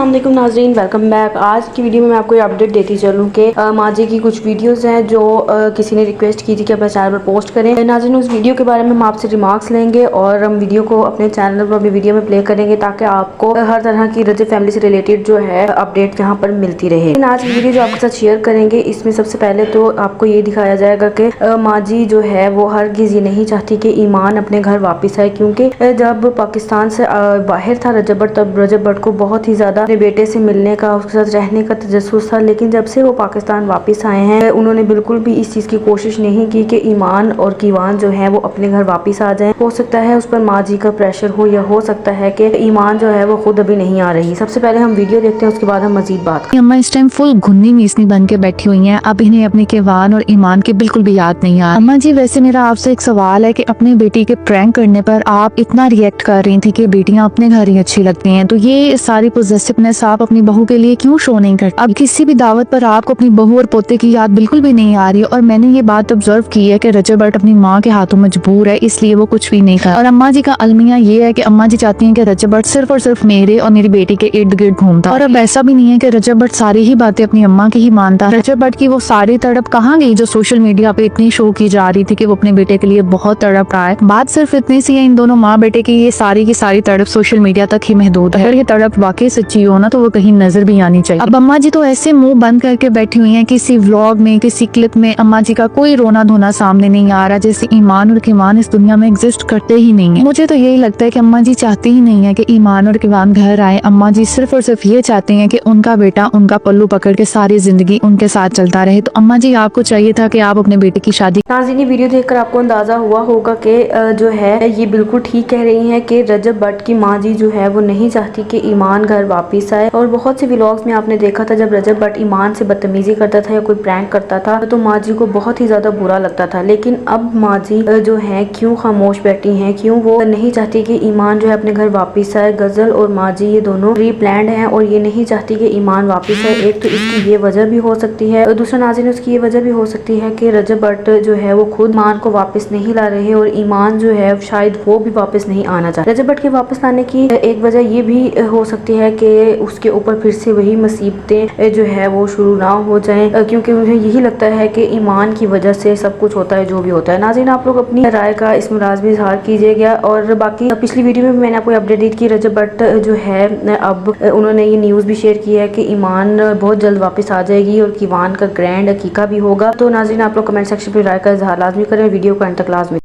अस्सलाम वालेकुम नाज़रीन, वेलकम बैक। आज की वीडियो में मैं आपको अपडेट देती चलूँ कि माँ जी की कुछ वीडियोस हैं जो किसी ने रिक्वेस्ट की थी कि अपने चैनल पर पोस्ट करें। नाज़रीन, उस वीडियो के बारे में हम आपसे रिमार्क्स लेंगे और हम वीडियो को अपने चैनल पर अपनी वीडियो में प्ले करेंगे ताकि आपको हर तरह की रजब फैमिली से रिलेटेड जो है अपडेट यहाँ पर मिलती रहे। आज की वीडियो जो आपके साथ शेयर करेंगे, इसमें सबसे पहले तो आपको ये दिखाया जाएगा कि माँ जी जो है वो हरगिज़ ये नहीं चाहती कि ईमान अपने घर वापस आए, क्योंकि जब पाकिस्तान से बाहर था रजब भट्ट, तब रजब भट्ट को बहुत ही ज़्यादा अपने बेटे से मिलने का, उसके साथ रहने का तजस्सुस था। लेकिन जब से वो पाकिस्तान वापस आए हैं, उन्होंने बिल्कुल भी इस चीज़ की कोशिश नहीं की कि ईमान और कीवान जो है वो अपने घर वापस आ जाएं। हो सकता है उस पर माँ जी का प्रेशर हो, या हो सकता है कि ईमान जो है वो खुद अभी नहीं आ रही। सबसे पहले हम वीडियो देखते हैं, उसके बाद हम मजीद बात करें। अम्मा इस टाइम फुल घुन्नी मीसनी बन के बैठी हुई हैं। अब इन्हें अपने कीवान और ईमान की बिल्कुल भी याद नहीं आ। अम्मा जी, वैसे मेरा आपसे एक सवाल है कि अपनी बेटी के प्रैंक करने पर आप इतना रिएक्ट कर रही थी कि बेटियां अपने घर ही अच्छी लगती हैं, तो ये सारी पॉजिटिवनेस आप अपनी बहू के लिए क्यों शो नहीं करती? अब किसी भी दावत पर आपको अपनी बहू और पोते की याद बिल्कुल भी नहीं आ रही। और मैंने ये बात ऑब्जर्व की है कि रजब भट्ट अपनी माँ के हाथों मजबूर है, इसलिए वो कुछ भी नहीं कर। और अम्मा जी का अलमिया ये है कि अम्मा जी चाहती हैं कि रजब भट्ट सिर्फ और सिर्फ मेरे और मेरी बेटी के इर्द गिर्द घूमता। और अब ऐसा भी नहीं है कि रजब भट्ट सारी ही बातें अपनी अम्मा की ही मानता। रजब भट्ट की वो सारी तड़प कहाँ गई जो सोशल मीडिया पे इतनी शो की जा रही थी कि वो अपने बेटे के लिए बहुत तड़प रहा है? बात सिर्फ इतनी सी है इन दोनों माँ बेटे की, ये सारी की सारी तड़प सोशल मीडिया तक ही महदूद है। अगर ये तड़प वाकई सच्ची हो ना, तो वो कहीं नजर भी आनी चाहिए। अब अम्मा जी तो ऐसे मुंह बंद करके बैठी हुई हैं, किसी व्लॉग में, किसी क्लिप में अम्मा जी का कोई रोना धोना सामने नहीं आ रहा, जैसे ईमान और कीवान इस दुनिया में एग्जिस्ट करते ही नहीं है। मुझे तो यही लगता है कि अम्मा जी चाहती ही नहीं है कि ईमान और कीवान घर आए। अम्मा जी सिर्फ और सिर्फ ये चाहती हैं कि उनका बेटा उनका पल्लू पकड़ के सारी जिंदगी उनके साथ चलता रहे। तो अम्मा जी, आपको चाहिए था कि आप अपने बेटे की शादी। नाज़रीन, वीडियो देखकर आपको अंदाजा हुआ होगा कि जो है ये बिल्कुल ठीक कह रही हैं कि रजब भट्ट की माँ जी जो है वो नहीं चाहती कि ईमान घर वापस आए। और बहुत से व्लॉग्स में आपने देखा था, जब रजब भट्ट ईमान से बदतमीजी करता था या कोई प्रैंक करता था तो माँ जी को बहुत ही ज्यादा बुरा लगता था। लेकिन अब माँ जी जो है क्यों खामोश बैठी हैं, क्यों वो नहीं चाहती कि ईमान जो है अपने घर वापस आए। गजल और माँ जी ये दोनों प्री प्लान्ड हैं और ये नहीं चाहती कि ईमान वापस आए। एक तो इसकी ये वजह भी हो सकती है, और दूसरा नाज़रीन उसकी ये वजह भी हो सकती है कि रजब भट्ट जो है वो खुद ईमान को वापस नहीं ला रहे और ईमान जो है शायद वो भी वापस नहीं आना चाहता। रजब भट्ट के वापस लाने की एक वजह ये भी हो सकती है कि उसके ऊपर फिर से वही मुसीबतें जो है वो शुरू ना हो जाएं, क्योंकि मुझे यही लगता है कि ईमान की वजह से सब कुछ होता है जो भी होता है। नाज़रीन, आप लोग अपनी राय का इसमें लाज़मी इज़हार कीजिएगा। और बाकी पिछली वीडियो में मैंने आपको अपडेट दी कि रजब भट्ट जो है अब उन्होंने ये न्यूज़ भी शेयर की है कि ईमान बहुत जल्द वापस आ जाएगी और कीवान का ग्रैंड अकीका भी होगा। तो नाज़रीन, आप लोग कमेंट सेक्शन पर राय का इज़हार लाजमी करें, वीडियो को अंत तक लाजमी